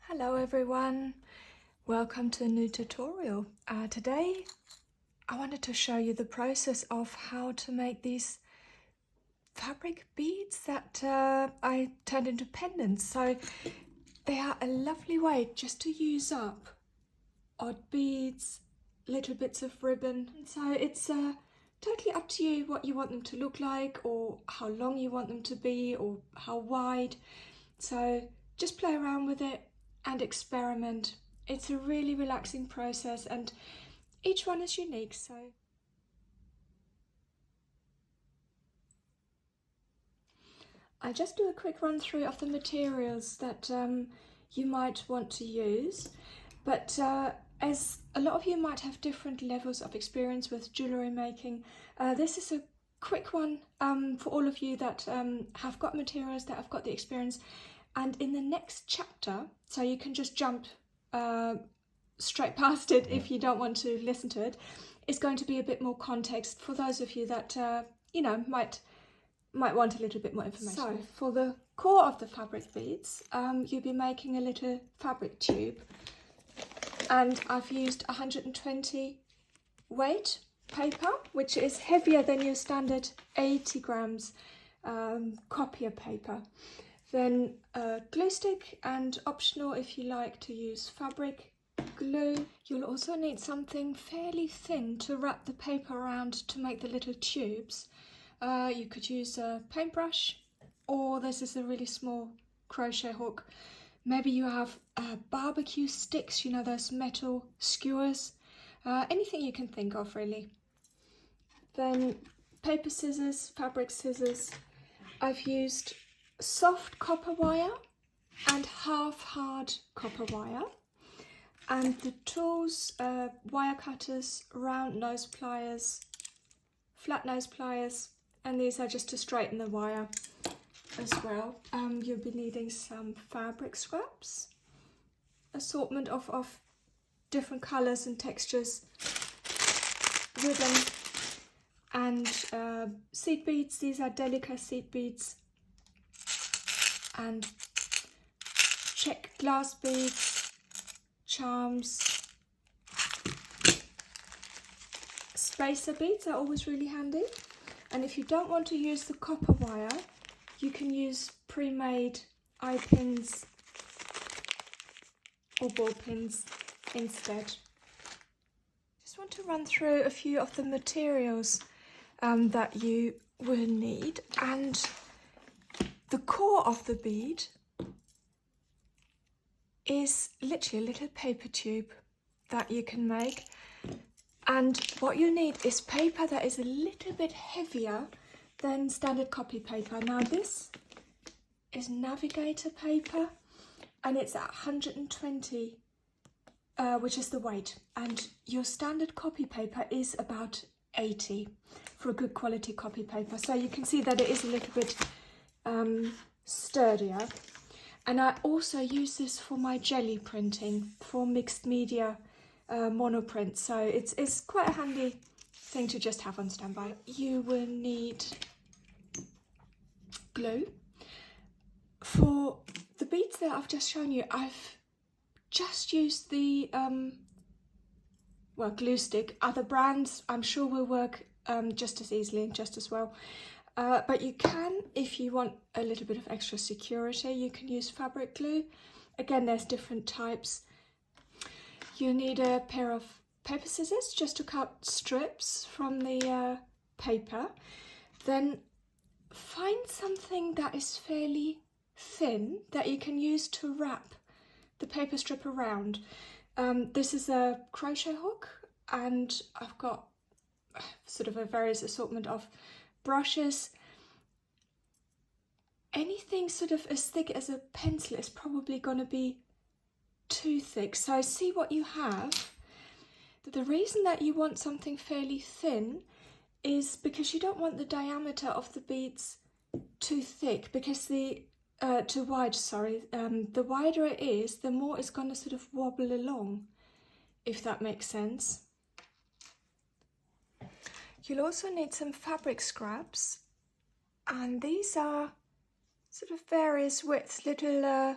Hello everyone, welcome to a new tutorial. Today I wanted to show you the process of how to make these fabric beads that I turned into pendants. So they are a lovely way just to use up odd beads, little bits of ribbon. So it's totally up to you what you want them to look like, or how long you want them to be, or how wide. So just play around with it and experiment. It's a really relaxing process and each one is unique. So I just do a quick run through of the materials that you might want to use, but as a lot of you might have different levels of experience with jewellery making, this is a quick one for all of you that have got materials, that have got the experience. And in the next chapter, so you can just jump straight past it if you don't want to listen to it, it's going to be a bit more context for those of you that you know, might want a little bit more information. So for the core of the fabric beads, you'll be making a little fabric tube, and I've used 120 weight paper, which is heavier than your standard 80 grams copier paper. Then glue stick, and optional if you like to use fabric glue. You'll also need something fairly thin to wrap the paper around to make the little tubes. You could use a paintbrush, or this is a really small crochet hook. Maybe you have barbecue sticks, you know, those metal skewers. Anything you can think of really. Then paper scissors, fabric scissors. I've used soft copper wire and half hard copper wire, and the tools, wire cutters, round nose pliers, flat nose pliers, and these are just to straighten the wire as well. You'll be needing some fabric scraps, assortment of different colours and textures, ribbon, and seed beads. These are delicate seed beads, and check glass beads, charms. Spacer beads are always really handy, and if you don't want to use the copper wire, you can use pre-made eye pins or ball pins instead. Just want to run through a few of the materials that you will need, and the core of the bead is literally a little paper tube that you can make, and what you need is paper that is a little bit heavier than standard copy paper. Now this is navigator paper, and it's at 120, which is the weight, and your standard copy paper is about 80 for a good quality copy paper. So you can see that it is a little bit sturdier. And I also use this for my jelly printing, for mixed media monoprint, so it's quite a handy thing to just have on standby. You will need glue. For the beads that I've just shown you, I've just used the well, glue stick. Other brands I'm sure will work just as easily and just as well. But you can, if you want a little bit of extra security, you can use fabric glue. Again, there's different types. You need a pair of paper scissors just to cut strips from the paper. Then find something that is fairly thin that you can use to wrap the paper strip around. This is a crochet hook, and I've got sort of a various assortment of brushes. Anything sort of as thick as a pencil is probably going to be too thick, so see what you have. The reason that you want something fairly thin is because you don't want the diameter of the beads too thick, because the too wide, sorry. The wider it is, the more it's going to sort of wobble along, if that makes sense. You'll also need some fabric scraps, and these are sort of various widths, little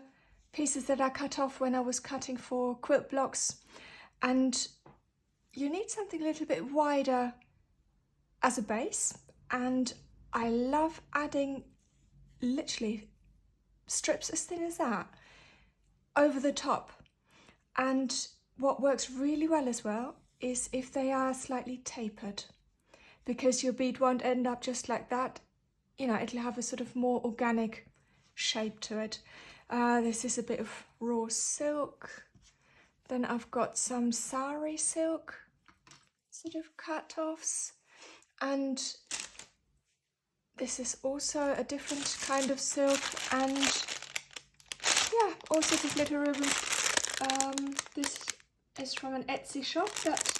pieces that I cut off when I was cutting for quilt blocks, and you need something a little bit wider as a base, and I love adding literally strips as thin as that over the top. And what works really well as well is if they are slightly tapered, because your bead won't end up just like that. You know, it'll have a sort of more organic shape to it. This is a bit of raw silk. Then I've got some sari silk sort of cut-offs, and this is also a different kind of silk, and yeah, all sorts of little ribbons. This is from an Etsy shop that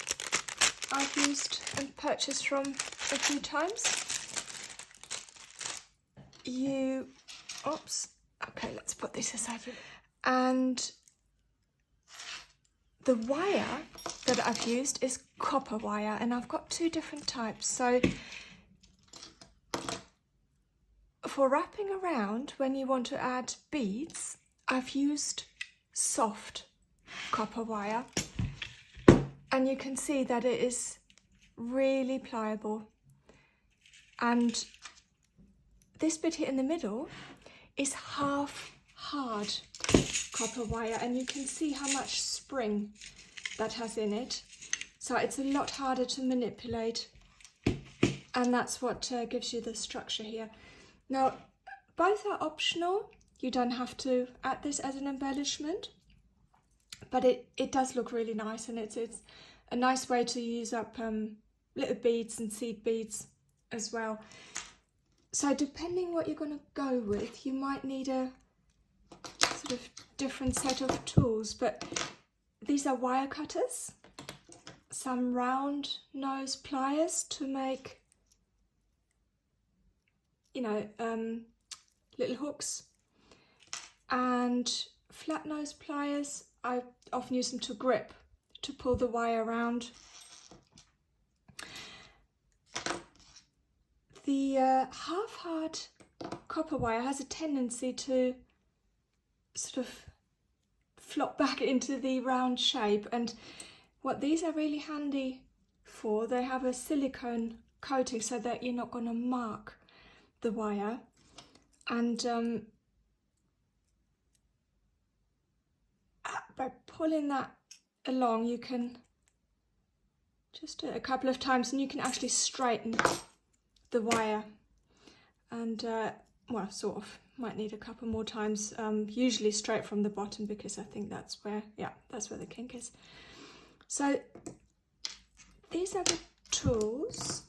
I've used and purchased from a few times. Okay, let's put this aside. And the wire that I've used is copper wire, and I've got two different types. So for wrapping around when you want to add beads, I've used soft copper wire, and you can see that it is really pliable. And this bit here in the middle is half hard copper wire, and you can see how much spring that has in it. So it's a lot harder to manipulate, and that's what gives you the structure here. Now, both are optional. You don't have to add this as an embellishment, but it does look really nice, and it's a nice way to use up little beads and seed beads as well. So depending what you're going to go with, you might need a sort of different set of tools, but these are wire cutters, some round nose pliers to make, you know, little hooks, and flat nose pliers. I often use them to grip, to pull the wire around. The half-hard copper wire has a tendency to sort of flop back into the round shape, and what these are really handy for, they have a silicone coating so that you're not going to mark the wire. And by pulling that along, you can just do it a couple of times, and you can actually straighten the wire. And well, sort of might need a couple more times, usually straight from the bottom, because I think that's where, yeah, that's where the kink is. So these are the tools,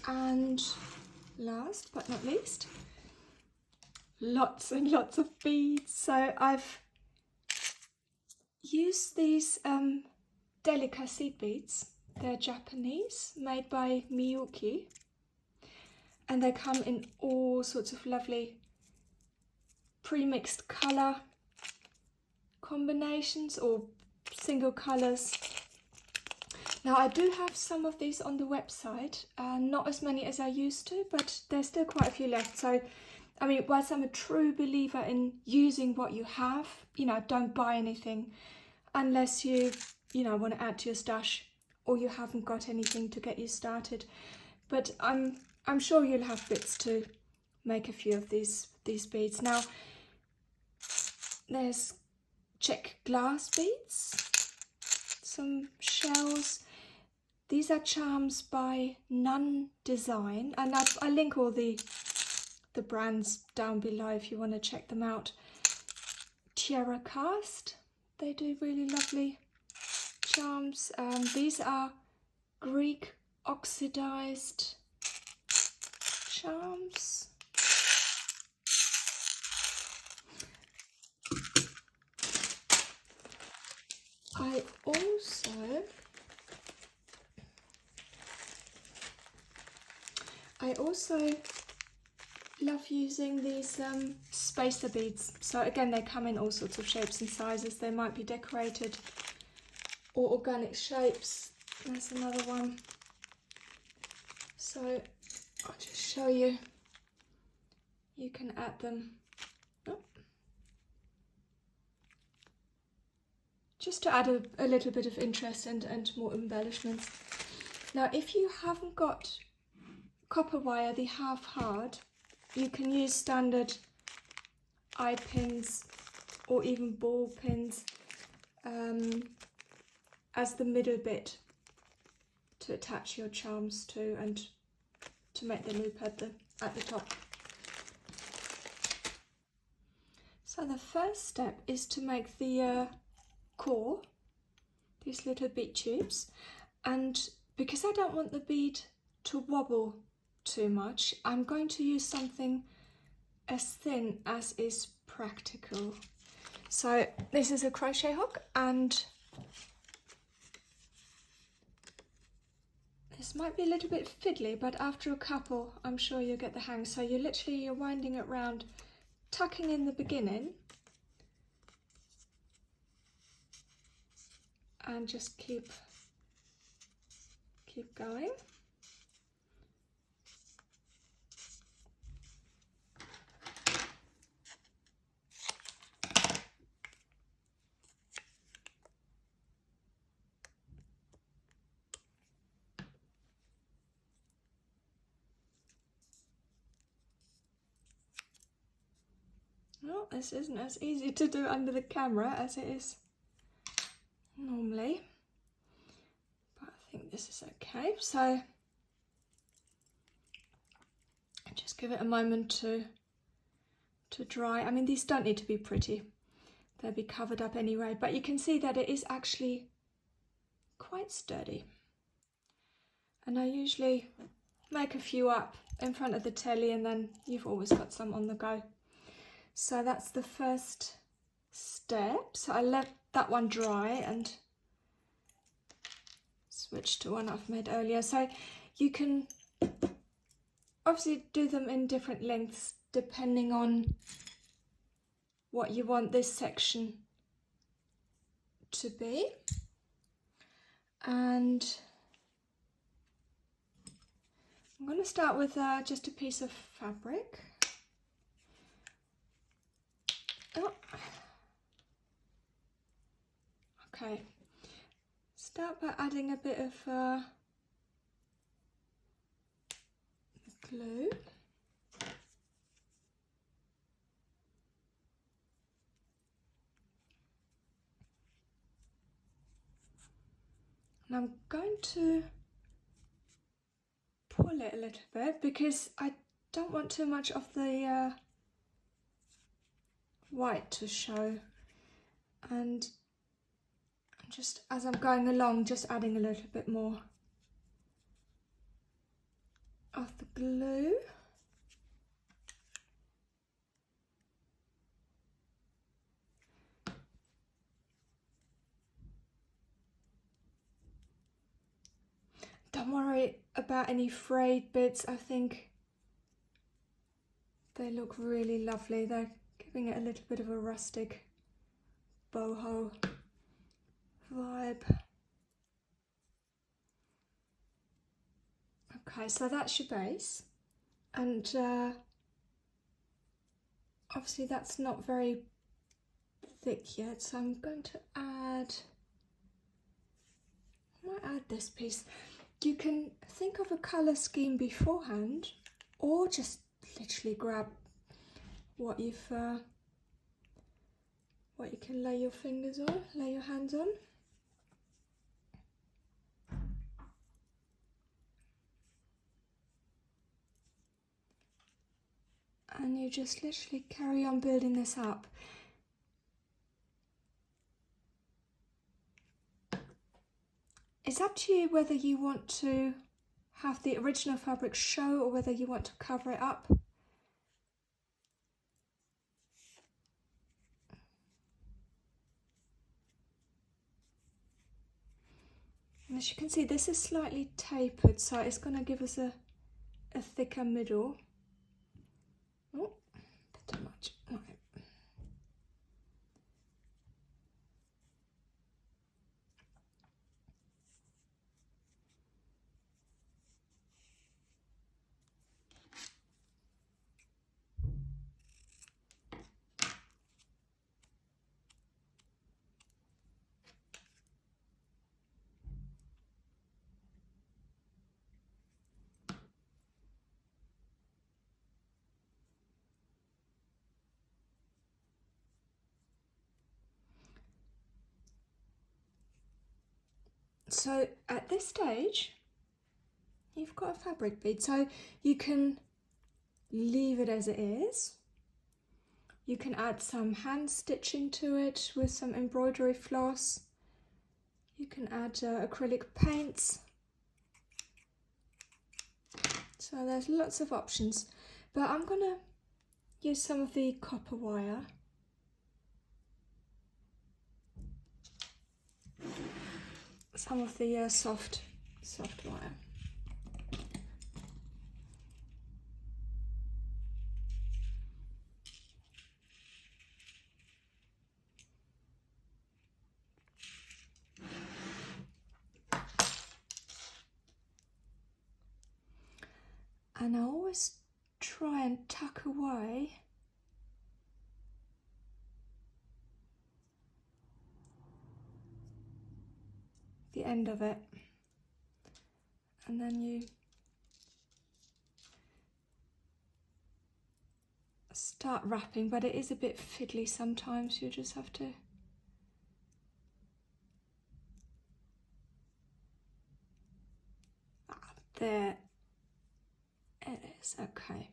and last but not least, lots and lots of beads. So I've used these Delica seed beads. They're Japanese, made by Miyuki, and they come in all sorts of lovely pre-mixed colour combinations or single colours. Now, I do have some of these on the website, not as many as I used to, but there's still quite a few left. So, I mean, whilst I'm a true believer in using what you have, you know, don't buy anything unless you know, want to add to your stash, or you haven't got anything to get you started. But I'm sure you'll have bits to make a few of these beads. Now, there's Czech glass beads, some shells. These are charms by Nun Design, and I link all the brands down below if you want to check them out. Tierra Cast, they do really lovely charms. These are Greek oxidized charms. I also love using these spacer beads. So again, they come in all sorts of shapes and sizes. They might be decorated or organic shapes. There's another one. So I'll just show you. You can add them. Oh. just to add a little bit of interest and more embellishments. Now, if you haven't got copper wire, the half hard, you can use standard eye pins or even ball pins as the middle bit to attach your charms to and to make the loop at the top. So the first step is to make the core, these little bead tubes, and because I don't want the bead to wobble too much, I'm going to use something as thin as is practical. So this is a crochet hook, and this might be a little bit fiddly, but after a couple I'm sure you'll get the hang. So you're winding it round, tucking in the beginning, and just keep going. Well, this isn't as easy to do under the camera as it is normally, but I think this is okay. So just give it a moment to dry. I mean, these don't need to be pretty, they'll be covered up anyway, but you can see that it is actually quite sturdy. And I usually make a few up in front of the telly, and then you've always got some on the go. So that's the first step. So I let that one dry and switch to one I've made earlier. So you can obviously do them in different lengths depending on what you want this section to be. And I'm going to start with just a piece of fabric. Oh. Okay, start by adding a bit of glue. And I'm going to pull it a little bit because I don't want too much of the white to show, and just as I'm going along, just adding a little bit more of the glue. Don't worry about any frayed bits. I think they look really lovely. They're giving it a little bit of a rustic boho vibe. Okay, so that's your base, and obviously that's not very thick yet, so I'm going to add, I might add this piece. You can think of a colour scheme beforehand, or just literally grab what you can lay your fingers on, lay your hands on. And you just literally carry on building this up. It's up to you whether you want to have the original fabric show or whether you want to cover it up. And as you can see, this is slightly tapered, so it's going to give us a thicker middle. Oh, a bit too much. Right. So at this stage, you've got a fabric bead, so you can leave it as it is. You can add some hand stitching to it with some embroidery floss. You can add acrylic paints. So there's lots of options, but I'm gonna use some of the copper wire. Some of the soft wire. And I always try and tuck away the end of it, and then you start wrapping, but it is a bit fiddly sometimes. You just have to there it is. Okay.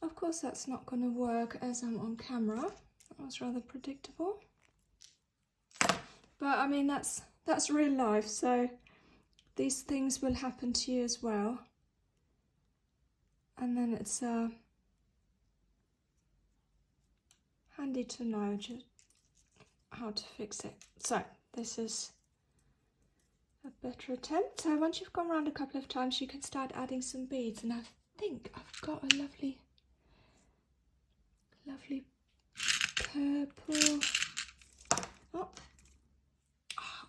Of course that's not going to work as I'm on camera. That was rather predictable. But I mean, that's real life, so these things will happen to you as well. And then it's handy to know just how to fix it. So this is a better attempt. So once you've gone around a couple of times, you can start adding some beads, and I think I've got a lovely purple.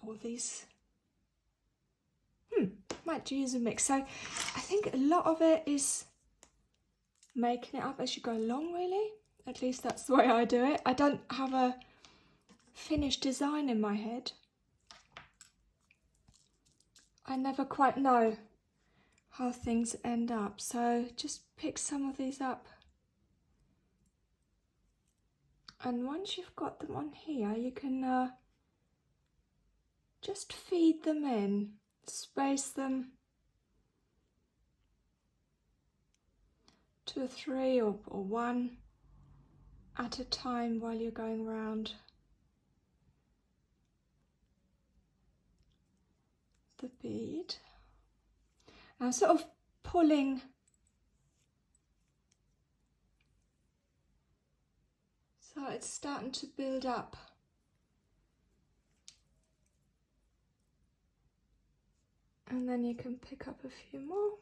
All these. Might use a mix. So I think a lot of it is making it up as you go along, really. At least that's the way I do it. I don't have a finished design in my head. I never quite know how things end up, so just pick some of these up. And once you've got them on here, you can just feed them in, space them 2 or 3 or 1 at a time while you're going around the bead. I'm sort of pulling so it's starting to build up. And then you can pick up a few more.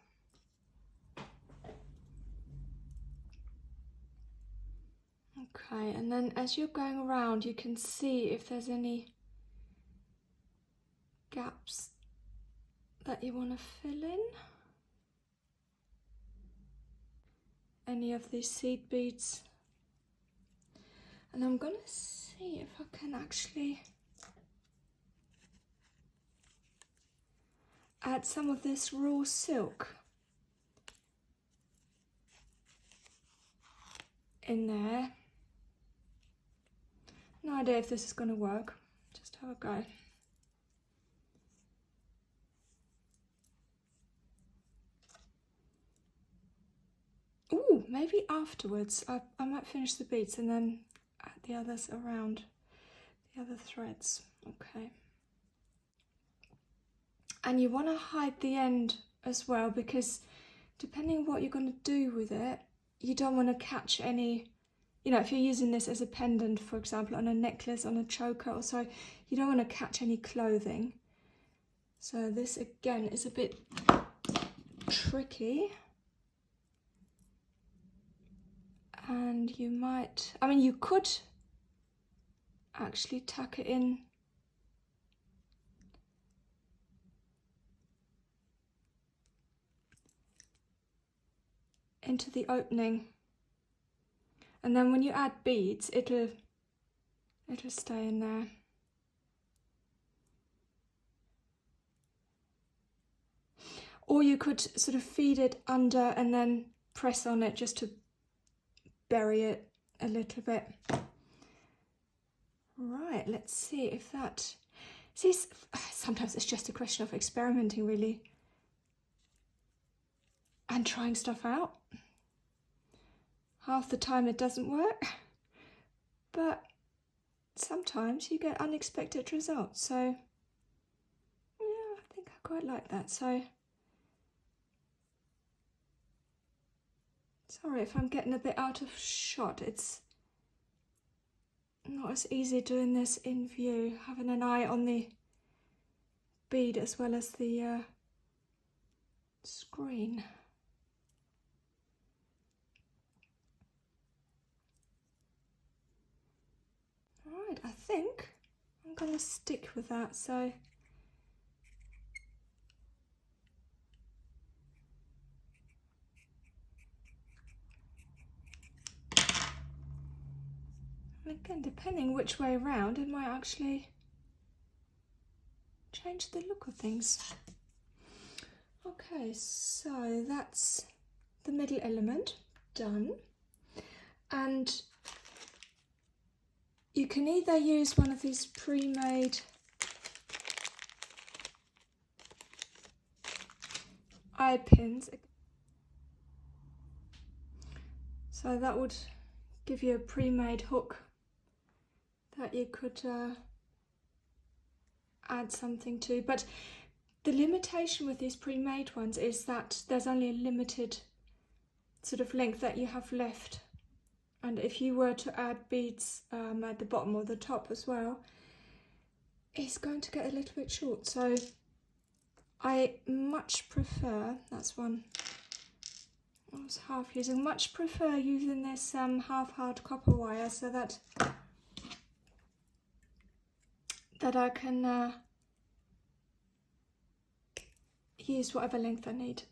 Okay, and then as you're going around, you can see if there's any gaps that you want to fill in. Any of these seed beads. And I'm going to see if I can actually add some of this raw silk in there. No idea if this is going to work. Just have a go. Ooh, maybe afterwards. I might finish the beads and then add the others around the other threads. Okay. And you want to hide the end as well, because depending on what you're going to do with it, you don't want to catch any, you know, if you're using this as a pendant, for example, on a necklace, on a choker or so, you don't want to catch any clothing. So this again is a bit tricky. And you might, I mean, you could actually tuck it in into the opening, and then when you add beads, it'll stay in there. or you could sort of feed it under and then press on it just to bury it a little bit. Right, let's see if that... See, sometimes it's just a question of experimenting, really, and trying stuff out. Half the time it doesn't work, but sometimes you get unexpected results. So yeah, I think I quite like that. So sorry if I'm getting a bit out of shot. It's not as easy doing this in view, having an eye on the bead as well as the screen. Alright, I think I'm going to stick with that. So again, depending which way around, it might actually change the look of things. Okay, so that's the middle element done, and you can either use one of these pre-made eye pins, so that would give you a pre-made hook that you could add something to, but the limitation with these pre-made ones is that there's only a limited sort of length that you have left, and if you were to add beads at the bottom or the top as well, it's going to get a little bit short. So I much prefer, that's one I was half using, much prefer using this half hard copper wire, so that I can use whatever length I need.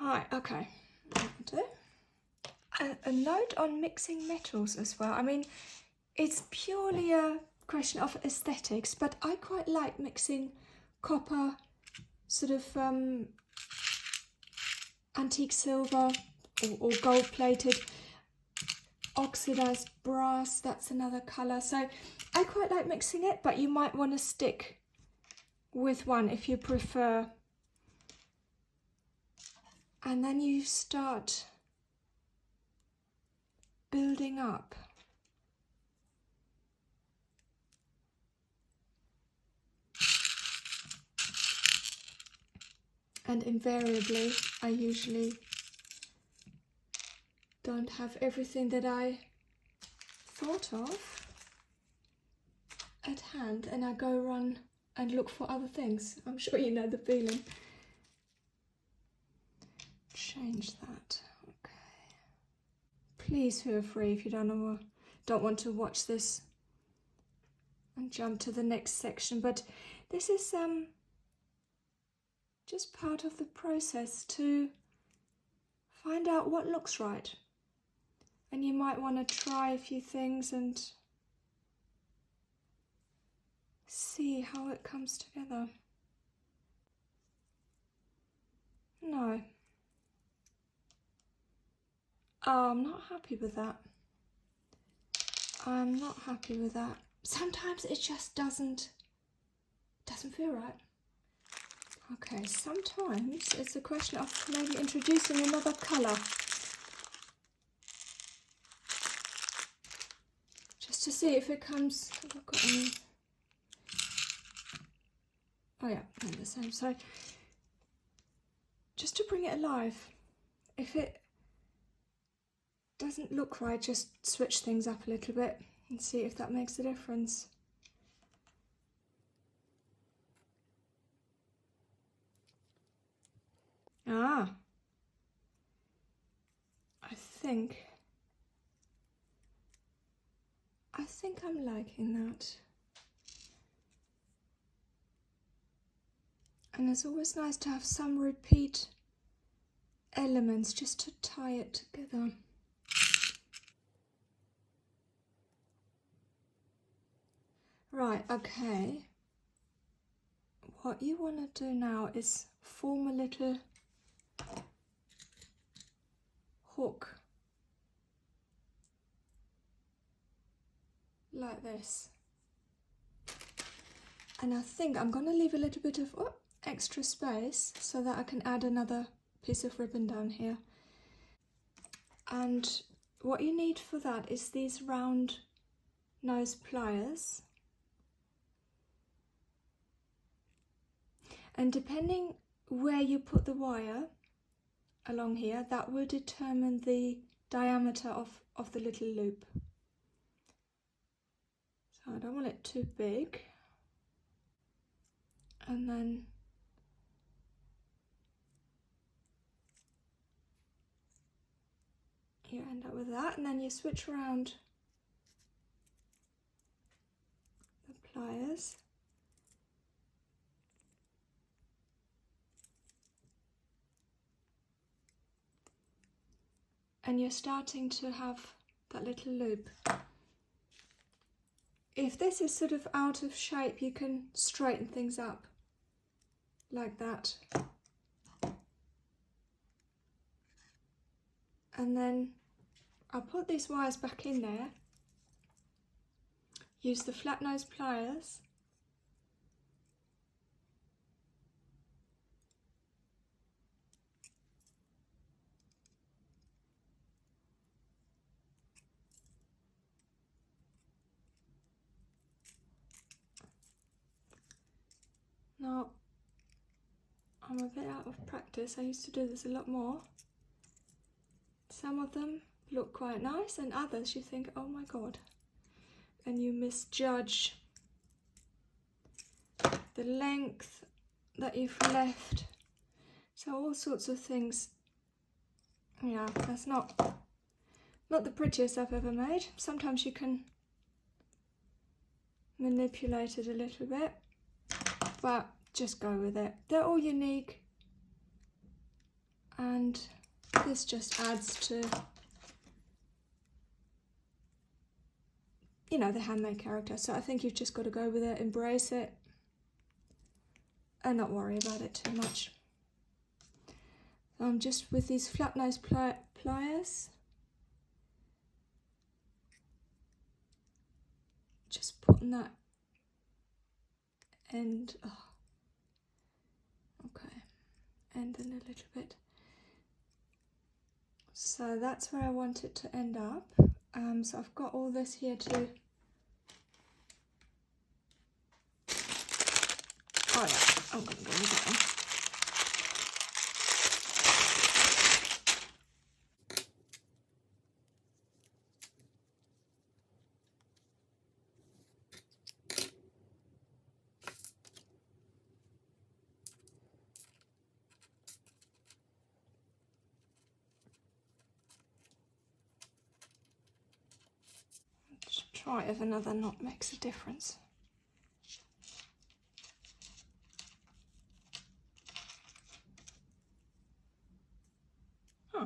Right, okay. A note on mixing metals as well. I mean, it's purely a question of aesthetics, but I quite like mixing copper, sort of antique silver or gold plated, oxidized brass, that's another colour. So I quite like mixing it, but you might want to stick with one if you prefer. And then you start building up. And invariably, I usually don't have everything that I thought of at hand, and I go run and look for other things. I'm sure you know the feeling. Change that. Okay. Please feel free if you don't want to watch this and jump to the next section, but this is just part of the process to find out what looks right. And you might want to try a few things and see how it comes together. No. Oh, I'm not happy with that. I'm not happy with that. Sometimes it just doesn't feel right. Okay, sometimes it's a question of maybe introducing another colour. Just to see if it comes... Have I got any? Oh yeah, they're the same. So, just to bring it alive. If it doesn't look right, just switch things up a little bit and see if that makes a difference. Ah, I think I'm liking that. And it's always nice to have some repeat elements just to tie it together. Right, okay. What you want to do now is form a little hook like this. And I think I'm going to leave a little bit of extra space so that I can add another piece of ribbon down here. And what you need for that is these round nose pliers. And depending where you put the wire along here, that will determine the diameter of the little loop. So I don't want it too big. And then you end up with that, and then you switch around the pliers. And you're starting to have that little loop. If this is sort of out of shape, you can straighten things up like that. And then I'll put these wires back in there, use the flat nose pliers, now I'm a bit out of practice, I used to do this a lot more. Some of them look quite nice and others you think, oh my god, and you misjudge the length that you've left. So all sorts of things. Yeah, that's not the prettiest I've ever made. Sometimes you can manipulate it a little bit, but just go with it. They're all unique, and this just adds to, you know, the handmade character. So I think you've just got to go with it, embrace it, and not worry about it too much. Just with these flat nose pliers, just putting that end, end in a little bit. So that's where I want it to end up. So I've got all this here to, oh yeah, I'm going to go with that one. Try if another knot makes a difference. Huh.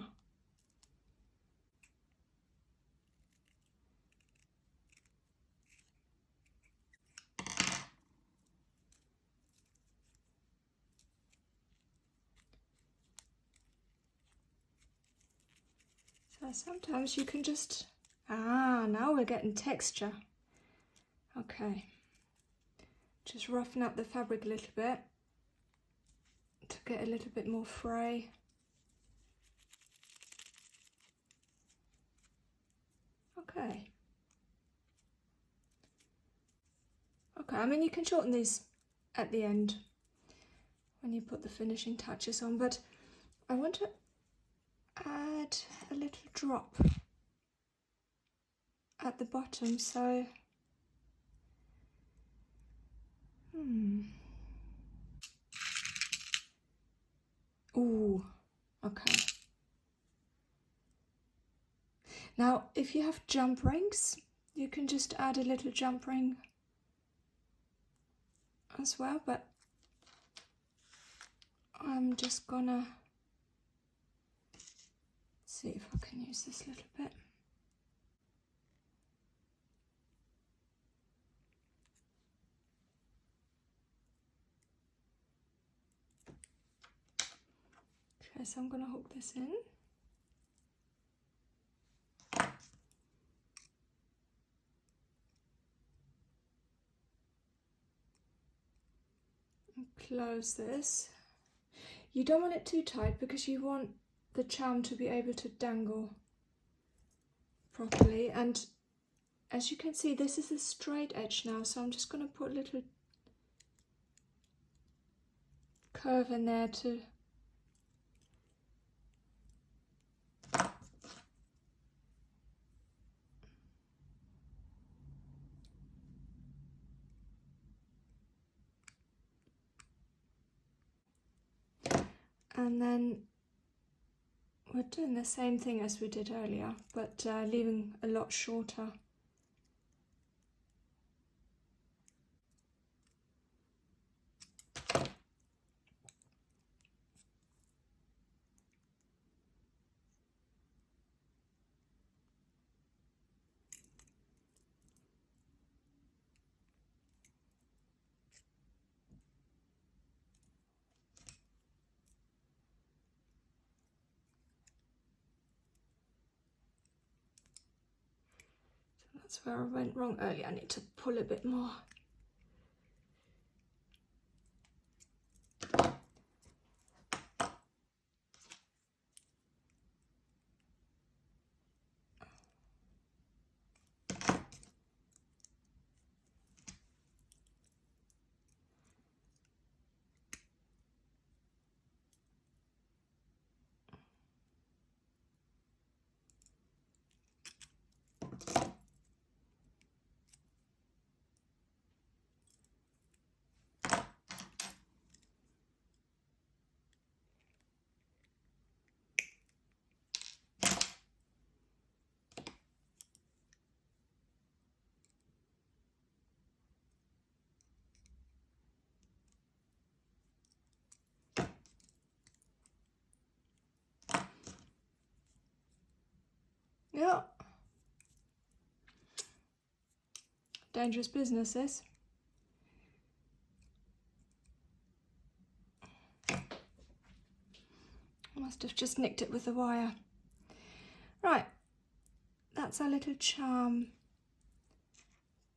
So sometimes you can just, now we're getting texture. Okay, just roughen up the fabric a little bit to get a little bit more fray. Okay. Okay, I mean you can shorten these at the end when you put the finishing touches on, but I want to add a little drop at the bottom, so ooh, okay. Now if you have jump rings, you can just add a little jump ring as well, but I'm just gonna see if I can use this little bit. Okay, so I'm going to hook this in. And close this. You don't want it too tight because you want the charm to be able to dangle properly. And as you can see, this is a straight edge now, so I'm just going to put a little curve in there to and then we're doing the same thing as we did earlier, but leaving a lot shorter. That's where I went wrong earlier. I need to pull a bit more. Yeah. Dangerous business, this. Must have just nicked it with the wire. Right, that's our little charm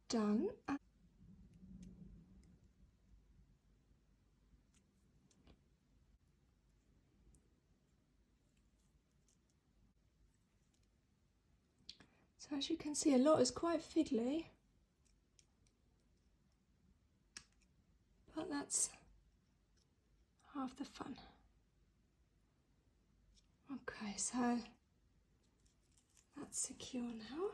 done. So as you can see, a lot is quite fiddly, but that's half the fun. Okay, so that's secure now,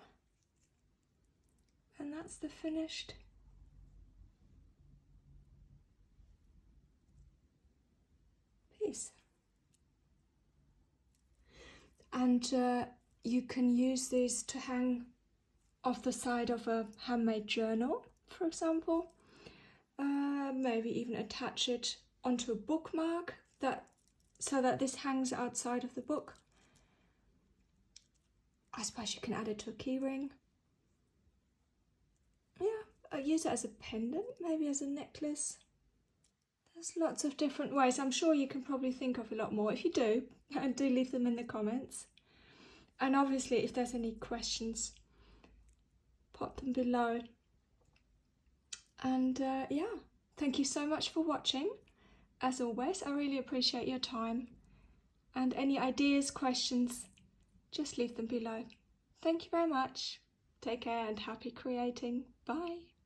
and that's the finished piece. And you can use these to hang off the side of a handmade journal, for example. Maybe even attach it onto a bookmark so that this hangs outside of the book. I suppose you can add it to a key ring. Yeah, use it as a pendant, maybe as a necklace. There's lots of different ways. I'm sure you can probably think of a lot more. If you do, do leave them in the comments. And obviously, if there's any questions, pop them below. And yeah, thank you so much for watching. As always, I really appreciate your time. And any ideas, questions, just leave them below. Thank you very much. Take care and happy creating. Bye.